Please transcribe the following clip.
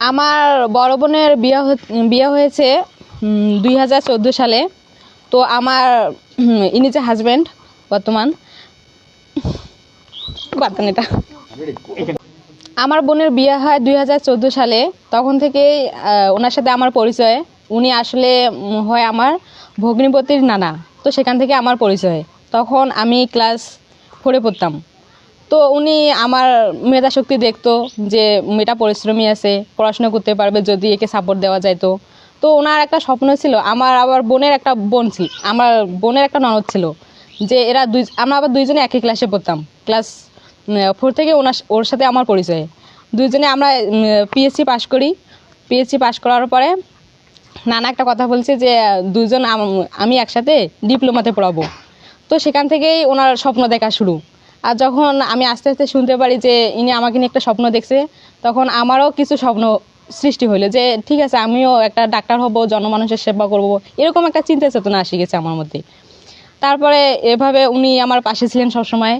আমার বড় বোনের বিয়ে হয়েছে 2014 সালে। তো আমার ইনি যে হাজব্যান্ড বর্তমান এটা আমার বোনের বিয়ে হয় 2014 সালে। তখন থেকে ওনার সাথে আমার পরিচয়। উনি আসলে হয় আমার ভগ্নিপতির নানা। তো সেখান থেকে আমার পরিচয়। তখন আমি ক্লাস 4-এ পড়তাম। তো উনি আমার মেধা শক্তি দেখতো যে মেয়েটা পরিশ্রমী আছে, পড়াশোনা করতে পারবে যদি একে সাপোর্ট দেওয়া যায়। তো ওনার একটা স্বপ্ন ছিল, আমার আবার বোনের একটা বোন ছিল, আমার বোনের একটা ননদ ছিল, যে আমরা আবার দুইজনে একই ক্লাসে পড়তাম। ক্লাস 4 থেকে ওর সাথে আমার পরিচয়। দুইজনে আমরা পিএসসি পাশ করি। পিএসসি পাশ করার পরে নানা একটা কথা বলছে যে দুজন আমি একসাথে ডিপ্লোমাতে পড়াবো। তো সেখান থেকেই ওনার স্বপ্ন দেখা শুরু। আর যখন আমি আস্তে আস্তে শুনতে পারি যে ইনি আমাকে নিয়ে একটা স্বপ্ন দেখছে, তখন আমারও কিছু স্বপ্ন সৃষ্টি হলো যে ঠিক আছে, আমিও একটা ডাক্তার হব, জনমানুষের সেবা করব, এরকম একটা চিন্তা চেতনা আসি গেছে আমার মধ্যে। তারপরে এভাবে উনি আমার পাশে ছিলেন সবসময়।